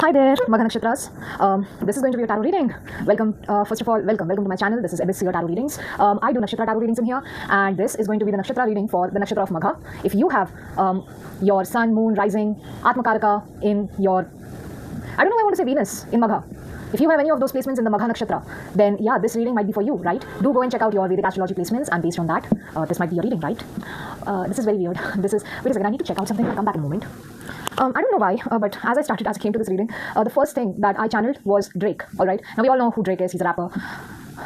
Hi there, Magha Nakshatras. This is going to be a tarot reading. Welcome, first of all, welcome to my channel. This is Seers Tarot Readings. I do Nakshatra Tarot Readings in here, and this is going to be the Nakshatra reading for the Nakshatra of Magha. If you have your Sun, Moon, Rising, Atmakaraka in your, I don't know why I want to say Venus in Magha. If you have any of those placements in the Magha Nakshatra, then yeah, this reading might be for you, right? Do go and check out your Vedic astrology placements, and based on that, this might be your reading, right? This is very weird. Wait a second, I need to check out something. I'll come back in a moment. I don't know why, but as I came to this reading, the first thing that I channeled was Drake, alright? Now we all know who Drake is, he's a rapper.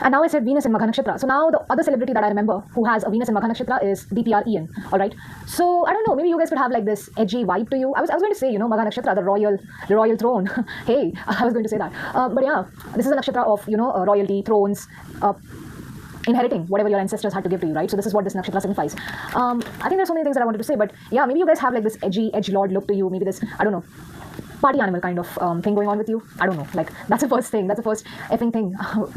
And now I said Venus in Magha Nakshatra. So now the other celebrity that I remember who has a Venus in Magha Nakshatra is DPR alright? So I don't know, maybe you guys could have like this edgy vibe to you. I was going to say, you know, Magha Nakshatra, the royal throne. Hey, I was going to say that. But yeah, this is a nakshatra of, you know, royalty, thrones, inheriting whatever your ancestors had to give to you, right? So this is what this nakshatra signifies. I think there's so many things that I wanted to say, but yeah, maybe you guys have like this edgelord look to you, maybe this, I don't know, party animal kind of thing going on with you. I don't know, like that's the first thing, that's the first effing thing,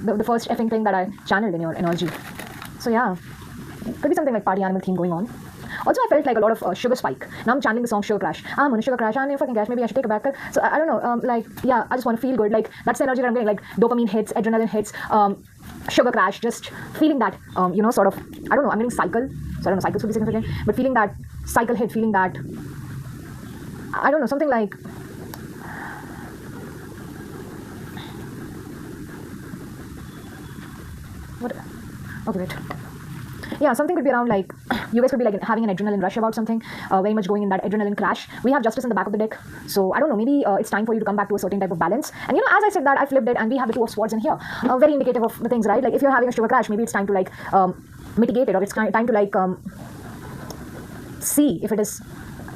the first effing thing that I channeled in your energy. So yeah, could be something like party animal theme going on. Also, I felt like a lot of Sugar Spike. Now I'm channeling the song Sugar Crash. I'm on a Sugar Crash, I'm in a fucking crash, maybe I should take a back. So I don't know, like, yeah, I just want to feel good. Like, that's the energy that I'm getting, like dopamine hits, adrenaline hits, Sugar Crash, just feeling that, you know, sort of, I don't know, I'm getting cycle. So I don't know, cycles would be significant, but feeling that cycle hit, feeling that, I don't know, something like, what, okay, wait. Yeah, something could be around like, you guys could be like having an adrenaline rush about something, very much going in that adrenaline crash. We have Justice in the back of the deck. So I don't know, maybe it's time for you to come back to a certain type of balance. And you know, as I said that, I flipped it and we have the Two of Swords in here. Very indicative of the things, right? Like if you're having a sugar crash, maybe it's time to like mitigate it, or it's time to like see if it is,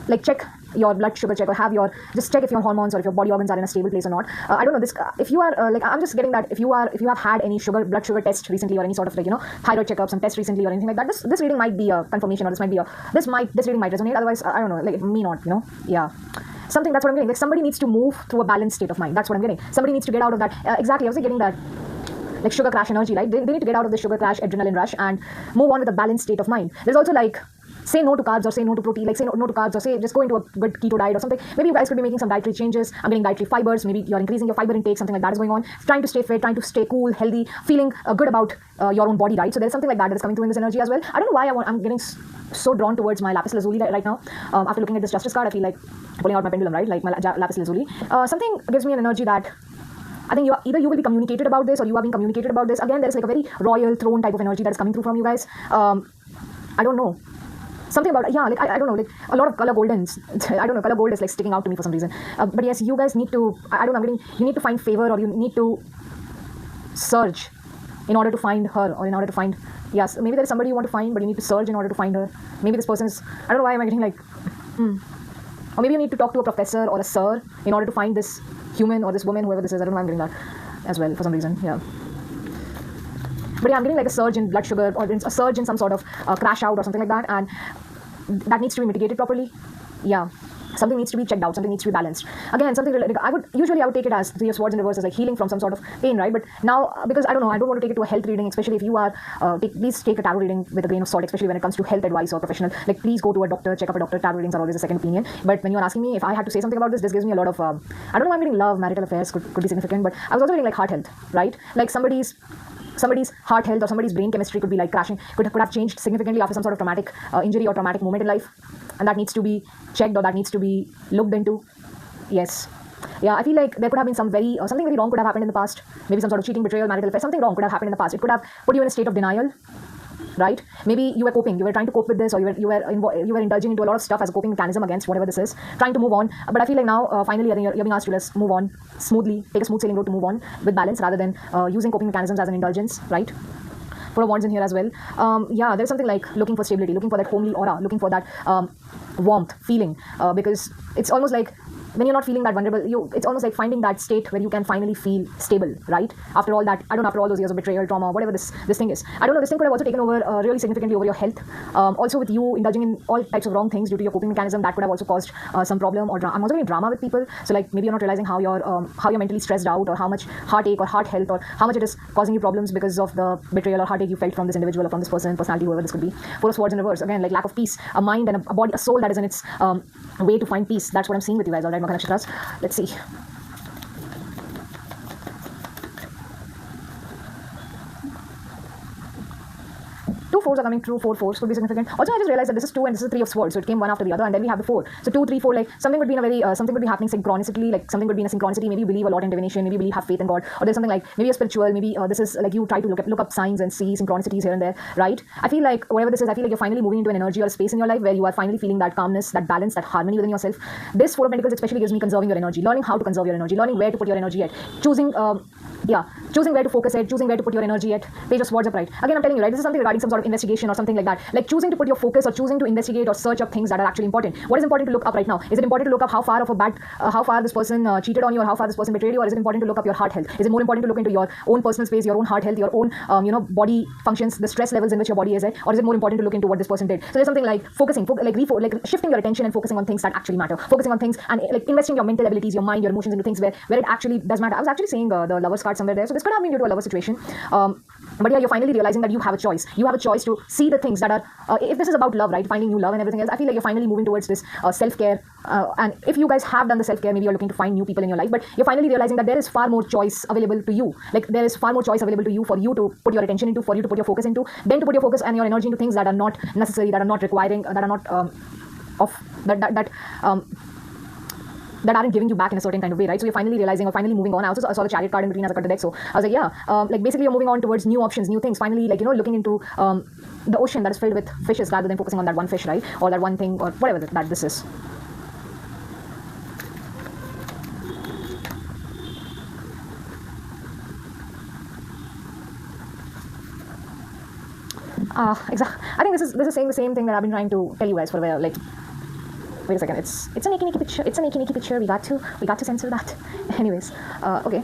like check your blood sugar check, or have your, just check if your hormones or if your body organs are in a stable place or not. I don't know this, if you are like, I'm just getting that if you have had any blood sugar test recently, or any sort of like, you know, thyroid checkup, some test recently or anything like that, this reading might be a confirmation, or this reading might resonate. Otherwise, I don't know, like it may not, you know. Yeah, something, that's what I'm getting. Like somebody needs to move through a balanced state of mind. That's what I'm getting. Somebody needs to get out of that. Exactly, I was getting that, like sugar crash energy, right? They need to get out of the sugar crash adrenaline rush and move on with a balanced state of mind. There's also like, say no to carbs, or say no to protein, like say no to carbs, or say just go into a good keto diet or something. Maybe you guys could be making some dietary changes. I'm getting dietary fibers, maybe you're increasing your fiber intake, something like that is going on. Trying to stay fit, trying to stay cool, healthy, feeling good about your own body, right? So there's something like that is coming through in this energy as well. I don't know why I'm getting so drawn towards my lapis lazuli right now. After looking at this justice card, I feel like pulling out my pendulum, right? Like my lapis lazuli. Something gives me an energy that I think either you will be communicated about this, or you are being communicated about this. Again, there's like a very royal throne type of energy that is coming through from you guys. I don't know. Something about, yeah, like, I don't know, like a lot of color goldens. I don't know, color gold is like sticking out to me for some reason. But yes, you guys need to, I don't know, you need to find favor, or you need to search in order to find her, or in order to find, yes, maybe there's somebody you want to find, but you need to search in order to find her. Maybe this person is, I don't know why am I getting like, or maybe you need to talk to a professor or a sir in order to find this human or this woman, whoever this is. I don't know why I'm getting that as well for some reason, yeah. But yeah, I'm getting like a surge in blood sugar, or a surge in some sort of crash out or something like that, and that needs to be mitigated properly. Yeah, something needs to be checked out, something needs to be balanced. Again, something like, I would take it as Three of Swords in reverse, as like healing from some sort of pain, right? But now, because I don't know, I don't want to take it to a health reading, especially if you are, please take a tarot reading with a grain of salt, especially when it comes to health advice or professional. Like, please go to a doctor, check up a doctor. Tarot readings are always a second opinion. But when you're asking me if I had to say something about this gives me a lot of, I don't know why I'm getting love, marital affairs could be significant, but I was also getting like heart health, right? Like somebody's heart health or somebody's brain chemistry could be like crashing, could have changed significantly after some sort of traumatic injury or traumatic moment in life, and that needs to be checked, or that needs to be looked into. Yes, yeah, I feel like there could have been something very wrong could have happened in the past. Maybe some sort of cheating, betrayal, marital affair, something wrong could have happened in the past. It could have put you in a state of denial, right? Maybe you were coping, you were trying to cope with this, or you were indulging into a lot of stuff as a coping mechanism against whatever this is, trying to move on. But I feel like now, finally, I think you're being asked to just move on smoothly, take a smooth sailing road to move on with balance, rather than using coping mechanisms as an indulgence, right? Four of Wands in here as well. Yeah, there's something like looking for stability, looking for that homely aura, looking for that warmth feeling, because it's almost like when you're not feeling that vulnerable, it's almost like finding that state where you can finally feel stable, right? After all that, after all those years of betrayal, trauma, whatever this thing is. I don't know, this thing could have also taken over really significantly over your health. Also with you indulging in all types of wrong things due to your coping mechanism, that could have also caused some problem, or I'm also getting drama with people. So like maybe you're not realizing how you're mentally stressed out, or how much heartache or heart health, or how much it is causing you problems because of the betrayal or heartache you felt from this individual or from this person, personality, whoever this could be. Four of Swords in reverse. Again, like lack of peace, a mind and a body, a soul that is in its way to find peace. That's what I'm seeing with you guys, alright, Magha Nakshatra. Let's see. fours are coming through. 4 fours could be significant. Also, I just realized that this is 2 and this is 3 of swords, so it came one after the other, and then we have the 4. So 2, 3, 4, like something would be in a very something would be happening synchronicity, like something would be in a synchronicity. Maybe you believe a lot in divination, maybe you believe, have faith in God, or there's something like maybe you're spiritual, maybe this is like you try to look up signs and see synchronicities here and there, right? I feel like whatever this is, I feel like you're finally moving into an energy or a space in your life where you are finally feeling that calmness, that balance, that harmony within yourself. This 4 of Pentacles especially gives me conserving your energy, learning how to conserve your energy, learning where to put your energy at, choosing choosing where to focus at, choosing where to put your energy at. Page of Swords upright. Again, I'm telling you, right, this is something regarding some sort of investigation or something like that. Like choosing to put your focus or choosing to investigate or search up things that are actually important. What is important to look up right now? Is it important to look up how far this person cheated on you, or how far this person betrayed you, or is it important to look up your heart health? Is it more important to look into your own personal space, your own heart health, your own body functions, the stress levels in which your body is at, or is it more important to look into what this person did? So there's something like focusing, like shifting your attention and focusing on things that actually matter, focusing on things and like investing your mental abilities, your mind, your emotions into things where it actually does matter. I was actually saying the Lovers card somewhere there, so this could have been due to a lover situation. But yeah, you're finally realizing that you have a choice. You have a choice to see the things that are, if this is about love, right, finding new love and everything else, I feel like you're finally moving towards this self-care. And if you guys have done the self-care, maybe you're looking to find new people in your life, but you're finally realizing that there is far more choice available to you. Like there is far more choice available to you for you to put your attention into, for you to put your focus into, then to put your focus and your energy into things that are not necessary, that are not requiring, that are not that aren't giving you back in a certain kind of way, right? So you're finally realizing or finally moving on. I also saw the Chariot card in between as I cut the deck, so I was like, yeah, like basically you're moving on towards new options, new things, finally, like, looking into the ocean that is filled with fishes rather than focusing on that one fish, right? Or that one thing, or whatever that this is. Exactly. I think this is saying the same thing that I've been trying to tell you guys for a while. Like, wait a second, it's an icky picture. It's an icky picture. We got to censor that. Anyways, okay.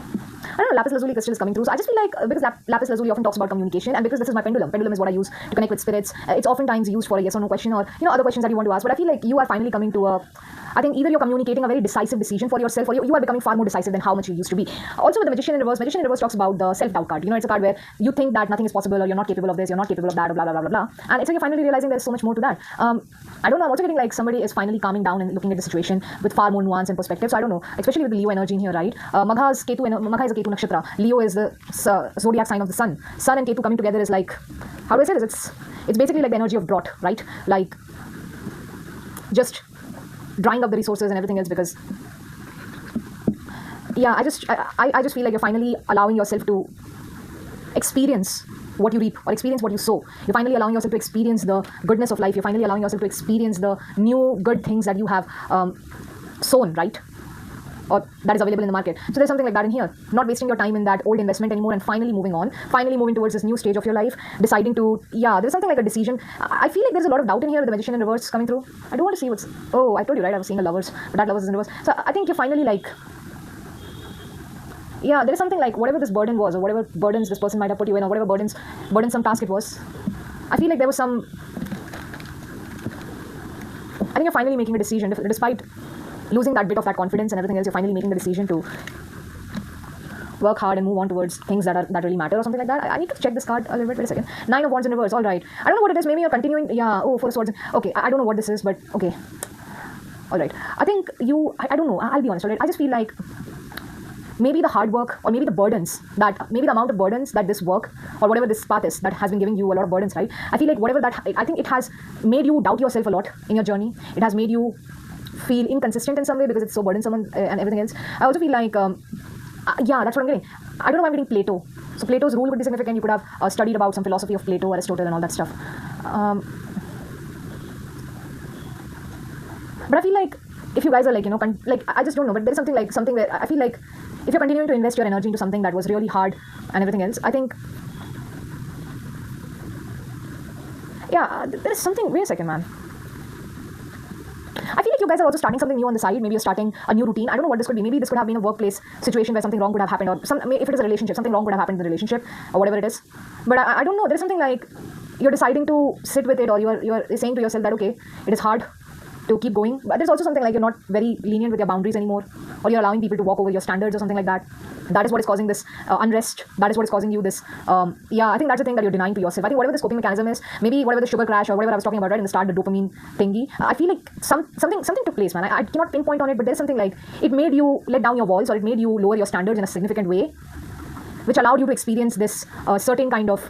I don't know, lapis lazuli crystal is coming through. So I just feel like because lapis lazuli often talks about communication, and because this is my pendulum. Pendulum is what I use to connect with spirits. It's oftentimes used for a yes or no question, or other questions that you want to ask. But I feel like you are finally coming to a, I think either you're communicating a very decisive decision for yourself, or you are becoming far more decisive than how much you used to be. Also with the Magician in reverse talks about the self-doubt card. It's a card where you think that nothing is possible, or you're not capable of this, you're not capable of that, or blah blah blah blah blah. And it's like you're finally realizing there's so much more to that. I don't know. I'm also getting like somebody is finally calming down and looking at the situation with far more nuance and perspective. So I don't know, especially with the Leo energy in here, right? Magha is a Ketu Nakshatra. Leo is the zodiac sign of the sun. Sun and Ketu coming together is like, how do I say this? It's basically like the energy of drought, right? Like just drying up the resources and everything else, because yeah, I just feel like you're finally allowing yourself to experience what you reap or experience what you sow. You're finally allowing yourself to experience the goodness of life. You're finally allowing yourself to experience the new good things that you have sown, right? Or that is available in the market. So there's something like that in here. Not wasting your time in that old investment anymore, and finally moving on. Finally moving towards this new stage of your life. Deciding to, there's something like a decision. I feel like there's a lot of doubt in here with the Magician in reverse coming through. I don't want to see what's, oh, I told you, right? I was seeing a Lovers, but that Lovers is in reverse. So I think you're finally like, yeah, there is something like whatever this burden was, or whatever burdens this person might have put you in, or whatever burdens some task it was. I feel like there was some, I think you're finally making a decision, despite losing that bit of that confidence and everything else. You're finally making the decision to work hard and move on towards things that really matter, or something like that. I need to check this card a little bit. Wait a second. 9 of Wands in reverse. All right. I don't know what it is. Maybe you're continuing. Yeah. Oh, 4 of Swords. Okay. I don't know what this is, but okay. All right. I think I don't know. I'll be honest. All right. I just feel like maybe the hard work, or maybe the amount of burdens that this work or whatever this path is that has been giving you a lot of burdens, right? I feel like whatever that, I think it has made you doubt yourself a lot in your journey. It has made you feel inconsistent in some way because it's so burdensome and everything else. I also feel like, yeah, that's what I'm getting. I don't know why I'm getting Plato. So Plato's rule would be significant. You could have studied about some philosophy of Plato, Aristotle, and all that stuff. But I feel like if you guys are like, like, I just don't know, but there's something where I feel like if you're continuing to invest your energy into something that was really hard and everything else, I think, yeah, there's something, wait a second, man. I feel like you guys are also starting something new on the side. Maybe you're starting a new routine. I don't know what this could be. Maybe this could have been a workplace situation where something wrong could have happened, or if it is a relationship, something wrong could have happened in the relationship, or whatever it is. But I don't know. There's something like you're deciding to sit with it, or you're saying to yourself that, okay, it is hard to keep going. But there's also something like you're not very lenient with your boundaries anymore, or you're allowing people to walk over your standards or something like that. That is what is causing this unrest. That is what is causing you this, I think that's the thing that you're denying to yourself. I think whatever the coping mechanism is, maybe whatever the sugar crash or whatever I was talking about right in the start, the dopamine thingy, I feel like something took place, man. I cannot pinpoint on it, but there's something like it made you let down your walls, or it made you lower your standards in a significant way, which allowed you to experience this certain kind of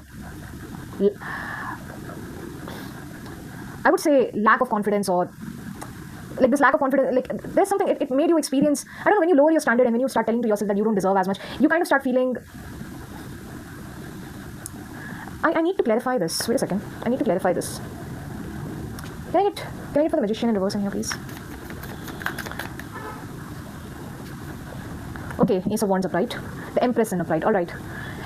I would say lack of confidence, or like this lack of confidence, like there's something, it made you experience, I don't know, when you lower your standard and when you start telling to yourself that you don't deserve as much, you kind of start feeling, I need to clarify this. Wait a second. I need to clarify this. Can I get for the Magician in reverse in here, please? Okay, Ace of Wands upright. The Empress in upright. All right.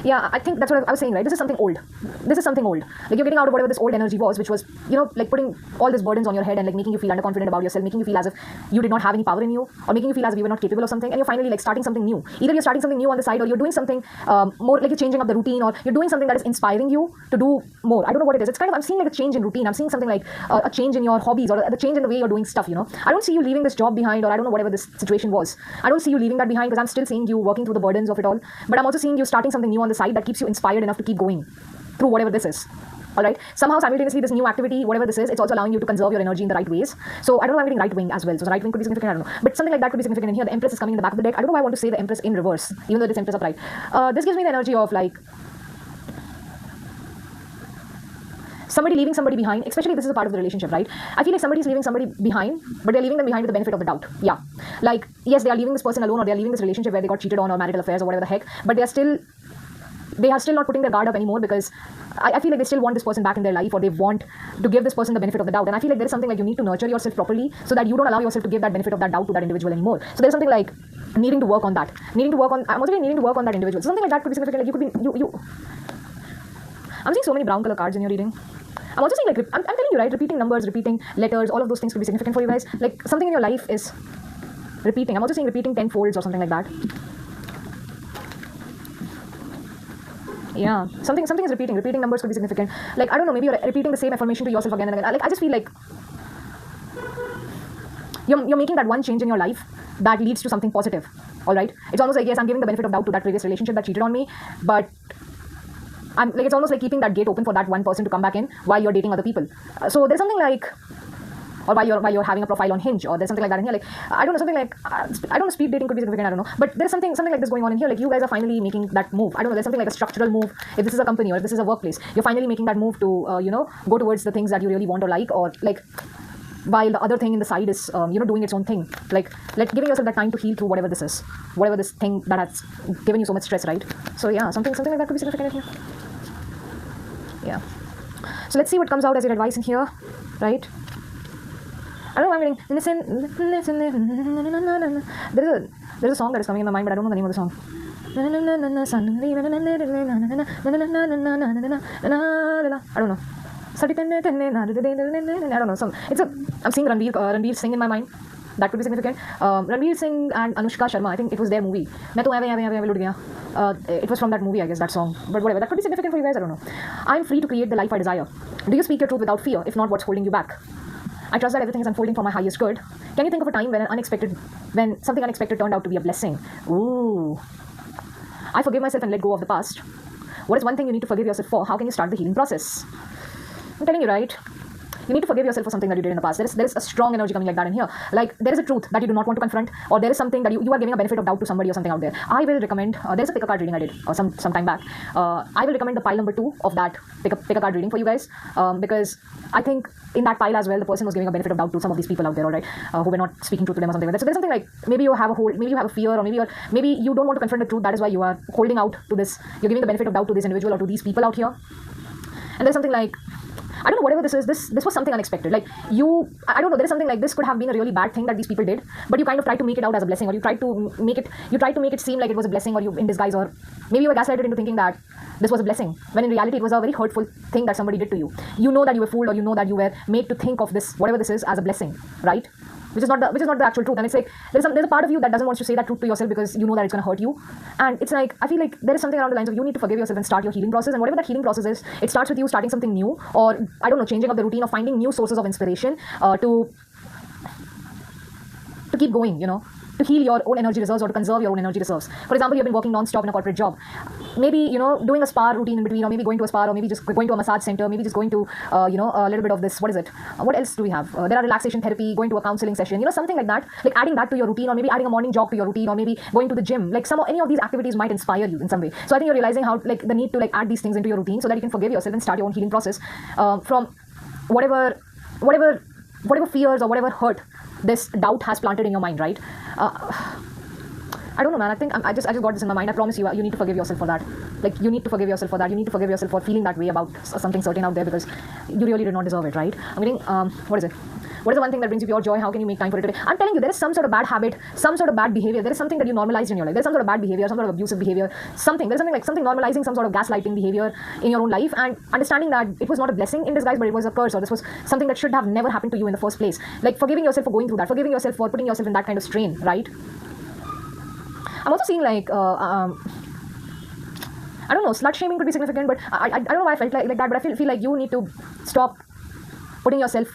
Yeah, I think that's what I was saying, right? This is something old. This is something old. Like you're getting out of whatever this old energy was, which was, you know, like putting all these burdens on your head and like making you feel underconfident about yourself, making you feel as if you did not have any power in you, or making you feel as if you were not capable of something, and you're finally like starting something new. Either you're starting something new on the side, or you're doing something more, like you're changing up the routine, or you're doing something that is inspiring you to do more. I don't know what it is. It's kind of, I'm seeing like a change in routine. I'm seeing something like a change in your hobbies, or the change in the way you're doing stuff, you know. I don't see you leaving this job behind, or I don't know, whatever this situation was. I don't see you leaving that behind, because I'm still seeing you working through the burdens of it all. But I'm also seeing you starting something new on the side that keeps you inspired enough to keep going through whatever this is. All right. Somehow simultaneously, this new activity, whatever this is, it's also allowing you to conserve your energy in the right ways. So I don't know, I'm getting right wing as well. So the right wing could be significant, I don't know. But something like that could be significant in here. The Empress is coming in the back of the deck. I don't know why I want to say the Empress in reverse, even though this Empress upright. This gives me the energy of like somebody leaving somebody behind, especially if this is a part of the relationship, right? I feel like somebody's leaving somebody behind, but they're leaving them behind with the benefit of the doubt. Yeah. Like, yes, they are leaving this person alone, or they're leaving this relationship where they got cheated on, or marital affairs, or whatever the heck, but they are still not putting their guard up anymore, because I feel like they still want this person back in their life, or they want to give this person the benefit of the doubt. And I feel like there is something like you need to nurture yourself properly so that you don't allow yourself to give that benefit of that doubt to that individual anymore. So there's something like needing to work on that. I'm also needing to work on that individual. So something like that could be significant. Like you could be, I'm seeing so many brown color cards in your reading. I'm also seeing like, I'm telling you, right, repeating numbers, repeating letters, all of those things could be significant for you guys. Like something in your life is repeating. I'm also seeing repeating 10 folds or something like that. Yeah, something is repeating. Repeating numbers could be significant. Like, I don't know, maybe you're repeating the same affirmation to yourself again and again. Like, I just feel like you're making that one change in your life that leads to something positive. All right, it's almost like, yes, I'm giving the benefit of doubt to that previous relationship that cheated on me, but I'm like, it's almost like keeping that gate open for that one person to come back in while you're dating other people. So there's something like, or while you're having a profile on Hinge, or there's something like that in here. Like, I don't know, something like, I don't know, speed dating could be significant, I don't know. But there's something like this going on in here. Like, you guys are finally making that move. I don't know, there's something like a structural move. If this is a company, or if this is a workplace, you're finally making that move to, go towards the things that you really want or like, or like, while the other thing in the side is, doing its own thing. Like giving yourself that time to heal through whatever this is, whatever this thing that has given you so much stress, right? So yeah, something like that could be significant in here. Yeah. So let's see what comes out as your advice in here, right? I don't know, I'm getting listen. There's a song that is coming in my mind, but I don't know the name of the song. I don't know. I don't know. I'm seeing Ranveer Singh in my mind. That could be significant. Ranveer Singh and Anushka Sharma, I think it was their movie. It was from that movie, I guess, that song. But whatever, that could be significant for you guys, I don't know. I'm free to create the life I desire. Do you speak your truth without fear? If not, what's holding you back? I trust that everything is unfolding for my highest good. Can you think of a time when something unexpected turned out to be a blessing? Ooh. I forgive myself and let go of the past. What is one thing you need to forgive yourself for? How can you start the healing process? I'm telling you, right? You need to forgive yourself for something that you did in the past. There is a strong energy coming like that in here. Like, there is a truth that you do not want to confront, or there is something that you are giving a benefit of doubt to somebody or something out there. I will recommend, there's a pick a card reading I did some time back. I will recommend the pile number 2 of that pick a card reading for you guys, because I think in that pile as well, the person was giving a benefit of doubt to some of these people out there, all right, who were not speaking truth to them or something like that. So there's something like, maybe you have a fear, or maybe you don't want to confront the truth. That is why you are holding out to this. You're giving the benefit of doubt to this individual or to these people out here. And there's something like, I don't know, whatever this is, this was something unexpected. Like, I don't know, there is something like, this could have been a really bad thing that these people did, but you kind of tried to make it out as a blessing, or you tried to make it seem like it was a blessing, or you in disguise, or maybe you were gaslighted into thinking that this was a blessing, when in reality it was a very hurtful thing that somebody did to you. You know that you were fooled, or you know that you were made to think of this, whatever this is, as a blessing, right? Which is not the actual truth. And it's like, there's a part of you that doesn't want to say that truth to yourself, because you know that it's going to hurt you. And it's like, I feel like there is something around the lines of, you need to forgive yourself and start your healing process. And whatever that healing process is, it starts with you starting something new, or I don't know, changing up the routine, or finding new sources of inspiration to keep going, to heal your own energy reserves, or to conserve your own energy reserves. For example, you've been working non-stop in a corporate job. Maybe, doing a spa routine in between, or maybe going to a spa, or maybe just going to a massage center, maybe just going to, a little bit of this, what is it? What else do we have? There are relaxation therapy, going to a counseling session, something like that, like adding that to your routine, or maybe adding a morning jog to your routine, or maybe going to the gym. Like, any of these activities might inspire you in some way. So I think you're realizing how, like, the need to, like, add these things into your routine so that you can forgive yourself and start your own healing process from whatever whatever fears or whatever hurt this doubt has planted in your mind, right? I don't know, man. I think I just got this in my mind. I promise you, you need to forgive yourself for that. Like, you need to forgive yourself for that. You need to forgive yourself for feeling that way about something certain out there, because you really did not deserve it, right? I'm getting, what is it? What is the one thing that brings you pure joy? How can you make time for it today? I'm telling you, there is some sort of bad habit, some sort of bad behavior. There is something that you normalized in your life. There's some sort of bad behavior, some sort of abusive behavior, something. There's something normalizing some sort of gaslighting behavior in your own life, and understanding that it was not a blessing in disguise, but it was a curse, or this was something that should have never happened to you in the first place. Like, forgiving yourself for going through that, forgiving yourself for putting yourself in that kind of strain, right? I'm also seeing, like, I don't know, slut shaming could be significant, but I don't know why I felt like that, but I feel like you need to stop putting yourself.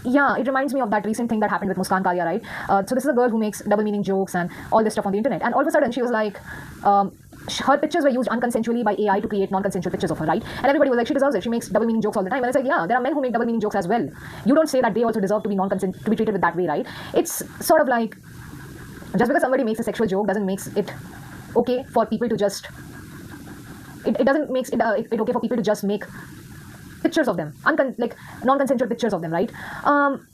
Yeah, it reminds me of that recent thing that happened with Muskan Kalia, right? So this is a girl who makes double meaning jokes and all this stuff on the internet, and all of a sudden she was like, her pictures were used unconsensually by AI to create non-consensual pictures of her, right? And everybody was like, she deserves it. She makes double meaning jokes all the time. And it's like, yeah, there are men who make double meaning jokes as well. You don't say that they also deserve to be to be treated with that way, right? It's sort of like, just because somebody makes a sexual joke doesn't make it okay for people to just. It doesn't make it okay for people to just make pictures of them, like non-consensual pictures of them, right?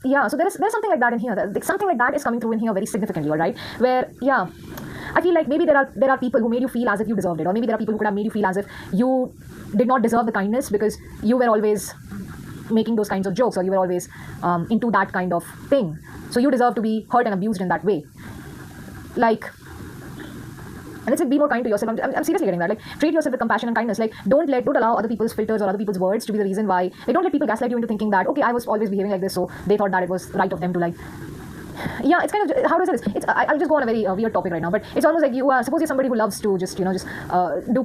Yeah, so there's something like that in here. Something like that is coming through in here very significantly, all right? Where, yeah, I feel like maybe there are people who made you feel as if you deserved it, or maybe there are people who could have made you feel as if you did not deserve the kindness because you were always making those kinds of jokes, or you were always into that kind of thing. So you deserve to be hurt and abused in that way. Like, and let's be more kind to yourself. I'm seriously getting that. Like, treat yourself with compassion and kindness. Like, don't allow other people's filters or other people's words to be the reason why. Like, don't let people gaslight you into thinking that, okay, I was always behaving like this, so they thought that it was right of them to, like. Yeah, it's kind of, how do I say this? I'll just go on a very weird topic right now, but it's almost like suppose you're somebody who loves to just do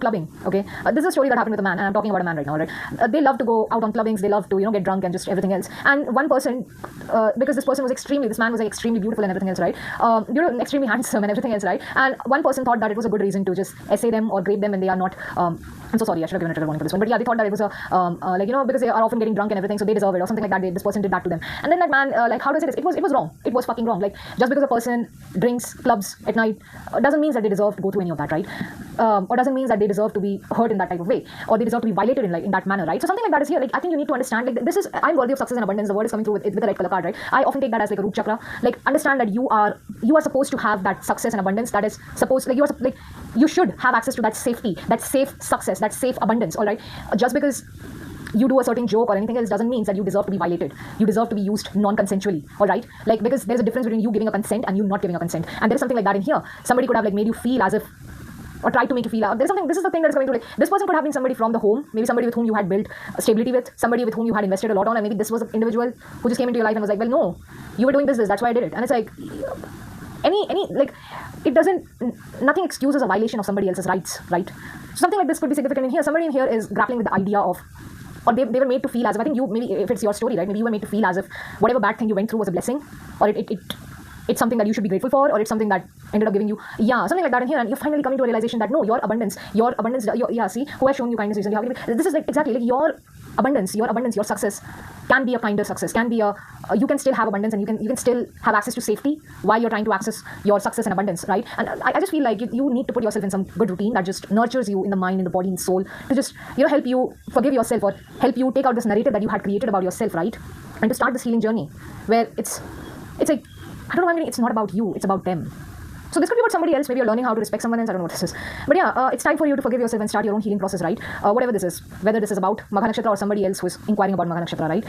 clubbing, okay? This is a story that happened with a man, and I'm talking about a man right now, right? They love to go out on clubbings, they love to, get drunk and just everything else. And one person, because this man was like extremely beautiful and everything else, right? Extremely handsome and everything else, right? And one person thought that it was a good reason to just essay them or grade them when they are not, I'm so sorry, I should have given a trigger warning for this one. But yeah, they thought that it was a, because they are often getting drunk and everything, so they deserve it or something like that. This person did that to them. And then that man, how does it? It was wrong. It was fucking wrong. Like, just because a person drinks clubs at night doesn't mean that they deserve to go through any of that, right? Or doesn't mean that they deserve to be hurt in that type of way, or they deserve to be violated in that manner, right? So something like that is here. Like, I think you need to understand, like, this is, I'm worthy of success and abundance. The word is coming through with the red color card, right? I often take that as like a root chakra. Like, understand that you are supposed to have that success and abundance. That is supposed, like, you should have access to that safety, that safe success, that safe abundance. All right, just because you do a certain joke or anything else doesn't mean that you deserve to be violated. You deserve to be used non-consensually, all right? Like, because there's a difference between you giving a consent and you not giving a consent. And there's something like that in here. Somebody could have, like, made you feel as if, or tried to make you feel, there's something, this is the thing that's coming to, like, this person could have been somebody from the home, maybe somebody with whom you had built stability with, somebody with whom you had invested a lot on, and maybe this was an individual who just came into your life and was like, well, no, you were doing this, that's why I did it. And it's like, like, it doesn't, nothing excuses a violation of somebody else's rights, right? So something like this could be significant in here. Somebody in here is grappling with the idea of, or they were made to feel as if, I think maybe if it's your story, right, maybe you were made to feel as if whatever bad thing you went through was a blessing, or it's something that you should be grateful for, or it's something that ended up giving you, something like that in here, and you're finally coming to a realization that no, your abundance, see, who has shown you kindness recently? This is like exactly like your abundance, your success can be a kinder success, can be a, you can still have abundance, and you can still have access to safety while you're trying to access your success and abundance, right? And I just feel like you need to put yourself in some good routine that just nurtures you in the mind, in the body, in the soul, to just, help you forgive yourself, or help you take out this narrative that you had created about yourself, right? And to start this healing journey where it's like, I don't know, it's not about you, it's about them. So this could be about somebody else. Maybe you're learning how to respect someone else. I don't know what this is. But yeah, it's time for you to forgive yourself and start your own healing process, right? Whatever this is. Whether this is about Magha Nakshatra or somebody else who is inquiring about Magha Nakshatra, right?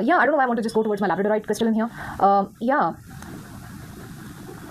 Yeah, I don't know why I want to just go towards my labradorite crystal in here. Yeah.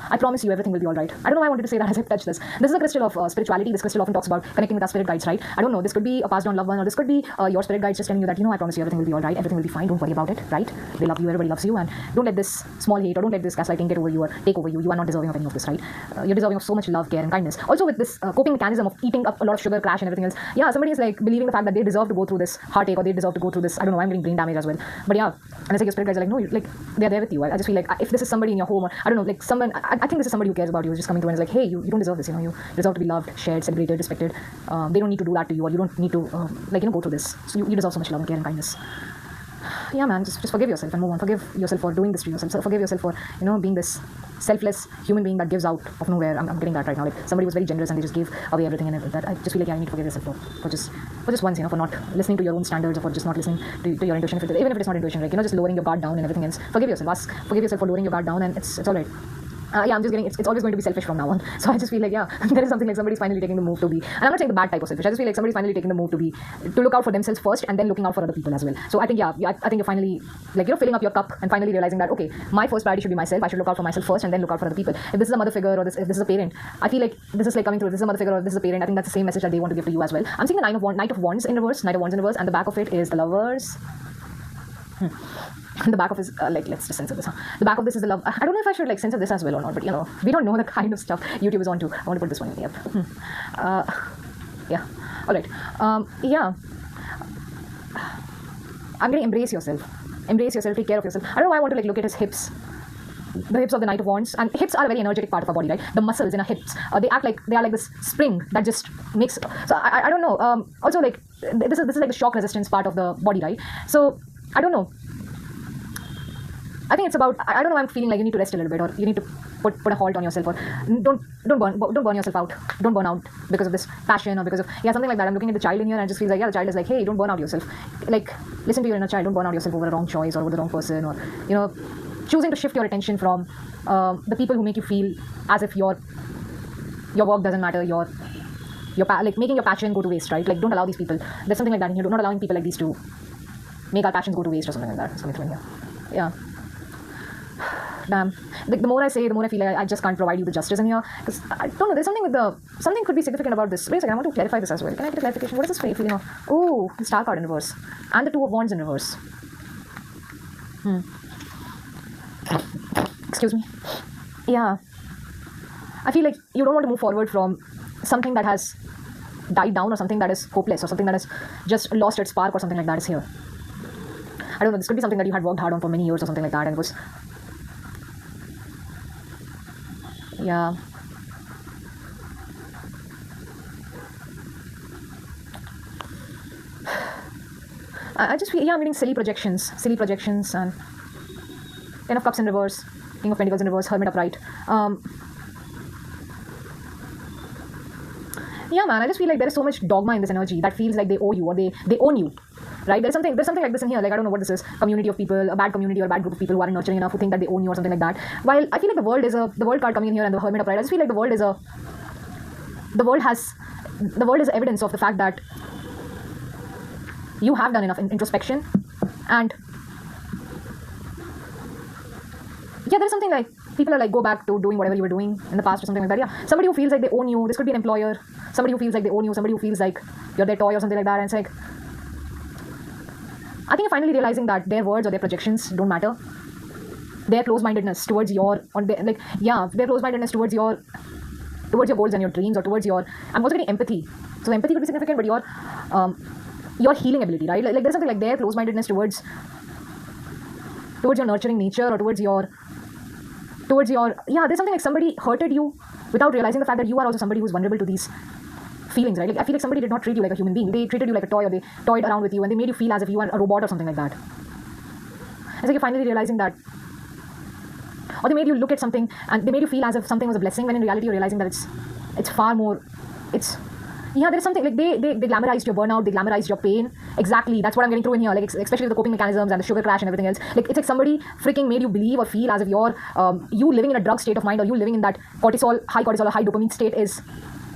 I promise you everything will be all right. I don't know why I wanted to say that as I touch this. This is a crystal of spirituality. This crystal often talks about connecting with our spirit guides, right? I don't know. This could be a passed down loved one, or this could be your spirit guides just telling you that, I promise you everything will be all right. Everything will be fine. Don't worry about it, right? They love you. Everybody loves you. And don't let this small hate or don't let this gaslighting get over you or take over you. You are not deserving of any of this, right? You're deserving of so much love, care, and kindness. Also with this coping mechanism of eating up a lot of sugar, crash, and everything else. Yeah, somebody is like believing the fact that they deserve to go through this heartache, or they deserve to go through this. I don't know. I'm getting brain damage as well. But yeah, and it's like your spirit guides are like, no, like they're there with you. I just feel like if this is somebody in your home, or I don't know, like someone, I think this is somebody who cares about you, is just coming to and is like, hey, you don't deserve this, you deserve to be loved, shared, celebrated, respected. They don't need to do that to you, or you don't need to go through this. So you deserve so much love and care and kindness. Yeah, man, just forgive yourself and move on. Forgive yourself for doing this to yourself. Forgive yourself for being this selfless human being that gives out of nowhere. I'm getting that right now. Like somebody was very generous and they just gave away everything, and that I just feel like, yeah, I need to forgive yourself for just once, for not listening to your own standards, or for just not listening to your intuition. Even if it's not intuition, like just lowering your guard down and everything else. Forgive yourself. Forgive yourself for lowering your guard down, and it's all right. Yeah, I'm just getting, it's always going to be selfish from now on. So I just feel like, yeah, there is something like somebody's finally taking the move to be, and I'm not saying the bad type of selfish, I just feel like somebody's finally taking the move to look out for themselves first, and then looking out for other people as well. So I think, yeah, I think you're finally, like, filling up your cup and finally realizing that, okay, my first priority should be myself. I should look out for myself first and then look out for other people. If this is a mother figure, or if this is a parent, I feel like this is like coming through, this is a mother figure or this is a parent, I think that's the same message that they want to give to you as well. I'm seeing the Knight of Wands in reverse, and the back of it is the Lovers. The back of this, let's just censor this. The back of this is the love. I don't know if I should censor this as well or not, but we don't know the kind of stuff YouTube is onto. I want to put this one in. Yep. Yeah. All right. Yeah. I'm getting embrace yourself. Embrace yourself. Take care of yourself. I don't know why I want to look at his hips. The hips of the Knight of Wands, and hips are a very energetic part of our body, right? The muscles in our hips, they act like they are like this spring that just makes. So I don't know. Also, this is like the shock resistance part of the body, right? So I don't know. I think it's about, I don't know, I'm feeling like you need to rest a little bit, or you need to put a halt on yourself, or don't burn yourself out. Don't burn out because of this passion, or because of, yeah, something like that. I'm looking at the child in here and I just feel like, yeah, the child is like, hey, don't burn out yourself. Like, listen to your inner child. Don't burn out yourself over the wrong choice or over the wrong person, or, choosing to shift your attention from the people who make you feel as if your work doesn't matter, making your passion go to waste, right? Like, don't allow these people. There's something like that in here. Not allowing people like these to make our passions go to waste or something like that. Something in here. Yeah. Damn. The more I say, the more I feel like I just can't provide you the justice in here. Because I don't know, there's something something could be significant about this. Wait a second, I want to clarify this as well. Can I get a clarification? What is this feeling of? Oh, the Star card in reverse. And the Two of Wands in reverse. Excuse me. Yeah. I feel like you don't want to move forward from something that has died down, or something that is hopeless, or something that has just lost its spark, or something like that is here. I don't know, this could be something that you had worked hard on for many years or something like that, and it was... Yeah. I just feel, yeah, I'm getting silly projections, and Ten of Cups in reverse, King of Pentacles in reverse, Hermit upright. Yeah, man, I just feel like there is so much dogma in this energy that feels like they owe you, or they own you. Right? There's something like this in here. Like, I don't know what this is. Community of people, a bad community or a bad group of people who aren't nurturing enough, who think that they own you or something like that. While I feel like the world card coming in here and the Hermit upright, I just feel like the world is evidence of the fact that you have done enough introspection, and yeah, there's something like people are like, go back to doing whatever you were doing in the past or something like that. Yeah, somebody who feels like they own you. This could be an employer. Somebody who feels like they own you. Somebody who feels like you're their toy or something like that. And it's like, I think you're finally realizing that their words or their projections don't matter. Their close-mindedness towards their close-mindedness towards your goals and your dreams, or towards your, I'm also getting empathy. So empathy could be significant, but your healing ability, right? Like there's something like their close-mindedness towards your nurturing nature, or towards your, yeah, there's something like somebody hurted you without realizing the fact that you are also somebody who's vulnerable to these feelings, right? Like, I feel like somebody did not treat you like a human being. They treated you like a toy, or they toyed around with you, and they made you feel as if you were a robot or something like that. It's like you're finally realizing that, or they made you look at something and they made you feel as if something was a blessing, when in reality you're realizing that it's far more, yeah, there's something like they glamorized your burnout, they glamorized your pain. Exactly, that's what I'm getting through in here. Like, especially the coping mechanisms and the sugar crash and everything else. Like, it's like somebody freaking made you believe or feel as if you're you living in a drug state of mind, or you living in that high cortisol or high dopamine state is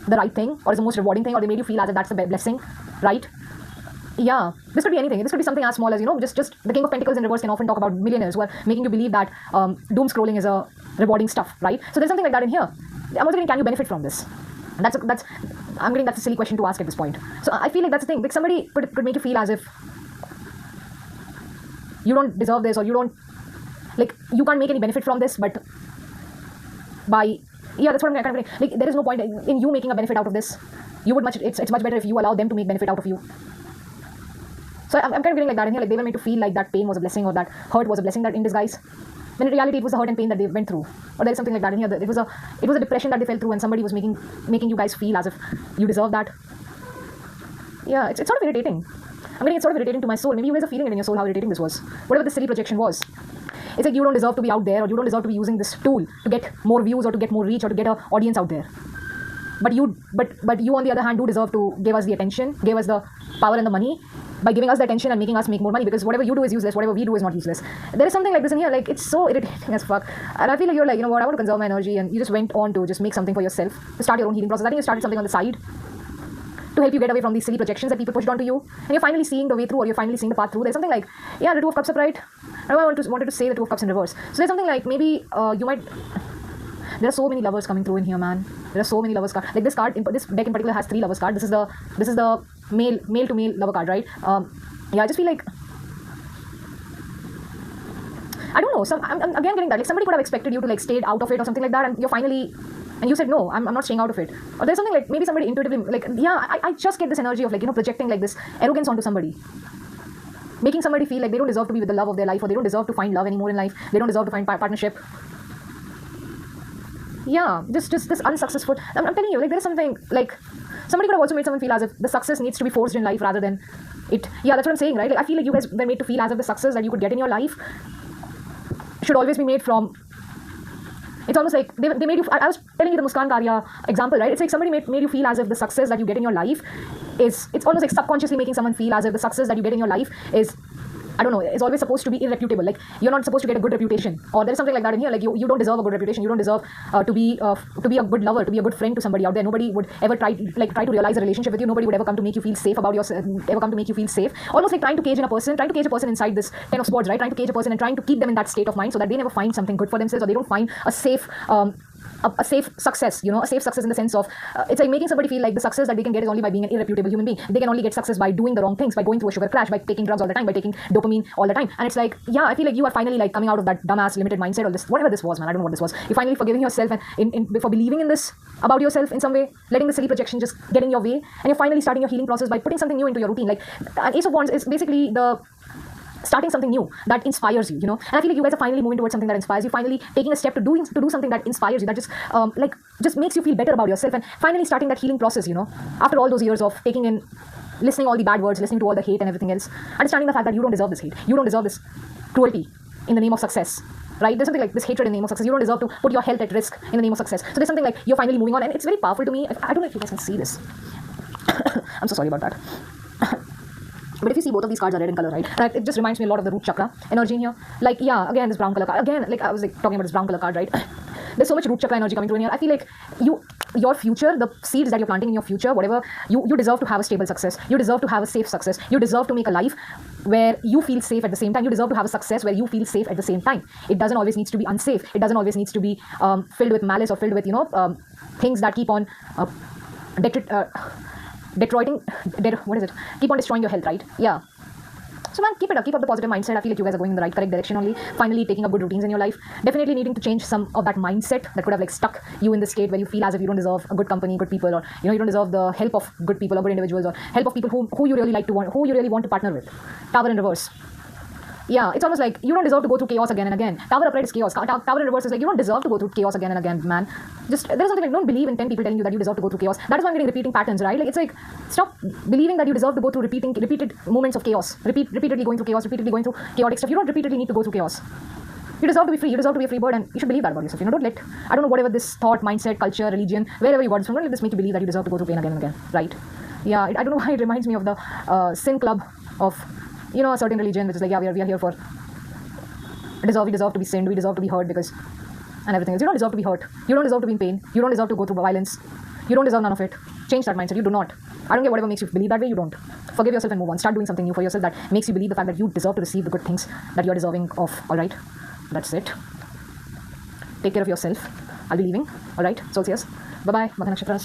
the right thing, or is the most rewarding thing, or they made you feel as if that's the blessing, right? Yeah, this could be anything. This could be something as small as, just the King of Pentacles in reverse can often talk about millionaires who are making you believe that doom scrolling is a rewarding stuff, right? So there's something like that in here. I'm also getting, can you benefit from this? And I'm getting, that's a silly question to ask at this point. So I feel like that's the thing. Like, somebody could make you feel as if you don't deserve this, or you don't, like, you can't make any benefit from this, but by, yeah, that's what I'm kind of like, there is no point in you making a benefit out of this. It's much better if you allow them to make benefit out of you. So I'm kind of getting like that in here. Like, they were made to feel like that pain was a blessing, or that hurt was a blessing that in disguise, when in reality it was the hurt and pain that they went through. Or there's something like that in here. It was a depression that they fell through, and somebody was making you guys feel as if you deserve that. Yeah, it's sort of irritating. I'm getting, it's sort of irritating to my soul. Maybe you guys are feeling it in your soul how irritating this was. Whatever the silly projection was. It's like you don't deserve to be out there, or you don't deserve to be using this tool to get more views or to get more reach or to get an audience out there. But you on the other hand do deserve to give us the attention, give us the power and the money by giving us the attention and making us make more money, because whatever you do is useless, whatever we do is not useless. There is something like this in here, like it's so irritating as fuck. And I feel like you're like, you know what, I want to conserve my energy, and you just went on to just make something for yourself, to start your own healing process. I think you started something on the side to help you get away from these silly projections that people pushed onto you, and you're finally seeing the way through, or you're finally seeing the path through. There's something like, yeah, the Two of Cups upright. I wanted to say the Two of Cups in reverse. So there's something like, maybe you might... There are so many lovers coming through in here, man. There are so many lovers cards. Like this card, this deck in particular has 3 lovers cards. This is the male to male lover card, right? Yeah, I just feel like, I don't know. I'm again getting that. Like somebody could have expected you to like stay out of it or something like that, and you said no, I'm not staying out of it. Or there's something like, maybe somebody intuitively, like, yeah, I just get this energy of like, you know, projecting like this arrogance onto somebody, making somebody feel like they don't deserve to be with the love of their life, or they don't deserve to find love anymore in life. They don't deserve to find partnership. Yeah, just this unsuccessful. I'm telling you, like there is something like, somebody could have also made someone feel as if the success needs to be forced in life rather than it. Yeah, that's what I'm saying, right? Like I feel like you guys were made to feel as if the success that you could get in your life should always be made from. It's almost like they made you. I was telling you the Muskan Karya example, right? It's like somebody made you feel as if the success that you get in your life is. It's almost like subconsciously making someone feel as if the success that you get in your life is, I don't know, it's always supposed to be irreputable. Like you're not supposed to get a good reputation, or there's something like that in here. Like you don't deserve a good reputation. You don't deserve to be a good lover, to be a good friend to somebody out there. Nobody would ever try to realize a relationship with you. Nobody would ever come to make you feel safe about yourself. Ever come to make you feel safe. Almost like trying to cage a person inside this 10 of swords, right? Trying to cage a person and trying to keep them in that state of mind so that they never find something good for themselves, or they don't find a safe. A safe success, you know, a safe success in the sense of it's like making somebody feel like the success that they can get is only by being an irreputable human being. They can only get success by doing the wrong things, by going through a sugar crash, by taking drugs all the time, by taking dopamine all the time. And it's like, yeah, I feel like you are finally like coming out of that dumbass limited mindset, or this whatever this was, man. I don't know what this was. You're finally forgiving yourself and for believing in this about yourself in some way, letting the silly projection just get in your way, and you're finally starting your healing process by putting something new into your routine. Like an Ace of Wands is basically the starting something new that inspires you, you know. And I feel like you guys are finally moving towards something that inspires you, finally taking a step to do something that inspires you, that just makes you feel better about yourself, and finally starting that healing process, you know, after all those years of listening all the bad words, listening to all the hate and everything else, understanding the fact that you don't deserve this hate, you don't deserve this cruelty in the name of success, right? There's something like this hatred in the name of success. You don't deserve to put your health at risk in the name of success. So there's something like you're finally moving on, and it's very powerful to me. I don't know if you guys can see this. I'm so sorry about that. But if you see, both of these cards are red in color, right? And it just reminds me a lot of the root chakra energy in here. Like, yeah, again, this brown color card. Again, like I was like talking about this brown color card, right? There's so much root chakra energy coming through in here. I feel like your future, the seeds that you're planting in your future, whatever, you deserve to have a stable success. You deserve to have a safe success. You deserve to make a life where you feel safe at the same time. You deserve to have a success where you feel safe at the same time. It doesn't always needs to be unsafe. It doesn't always needs to be filled with malice or filled with, you know, things that keep on keep on destroying your health, right? Yeah. So man, keep it up, keep up the positive mindset. I feel like you guys are going in the correct direction only. Finally taking up good routines in your life. Definitely needing to change some of that mindset that could have like stuck you in this state where you feel as if you don't deserve a good company, good people, or you know, you don't deserve the help of good people or good individuals, or help of people who you really who you really want to partner with. Tower in reverse. Yeah, it's almost like you don't deserve to go through chaos again and again. Tower upright is chaos. Tower in reverse is like you don't deserve to go through chaos again and again, man. Just there's something like don't believe in 10 people telling you that you deserve to go through chaos. That is why I'm getting repeating patterns, right? Like it's like stop believing that you deserve to go through repeated moments of chaos. Repeatedly going through chaos, repeatedly going through chaotic stuff. You don't repeatedly need to go through chaos. You deserve to be free. You deserve to be a free bird, and you should believe that about yourself. You know, I don't know, whatever this thought, mindset, culture, religion, wherever you got it from, don't let this make you believe that you deserve to go through pain again and again, right? Yeah, I don't know why it reminds me of the sin club of, you know, a certain religion, which is like, yeah, we are here for. We deserve to be sinned, we deserve to be hurt because, and everything else. You don't deserve to be hurt. You don't deserve to be in pain. You don't deserve to go through violence. You don't deserve none of it. Change that mindset. You do not. I don't care whatever makes you believe that way, you don't. Forgive yourself and move on. Start doing something new for yourself that makes you believe the fact that you deserve to receive the good things that you're deserving of. Alright? That's it. Take care of yourself. I'll be leaving. Alright? So, yes. Bye-bye. Magha Nakshatra.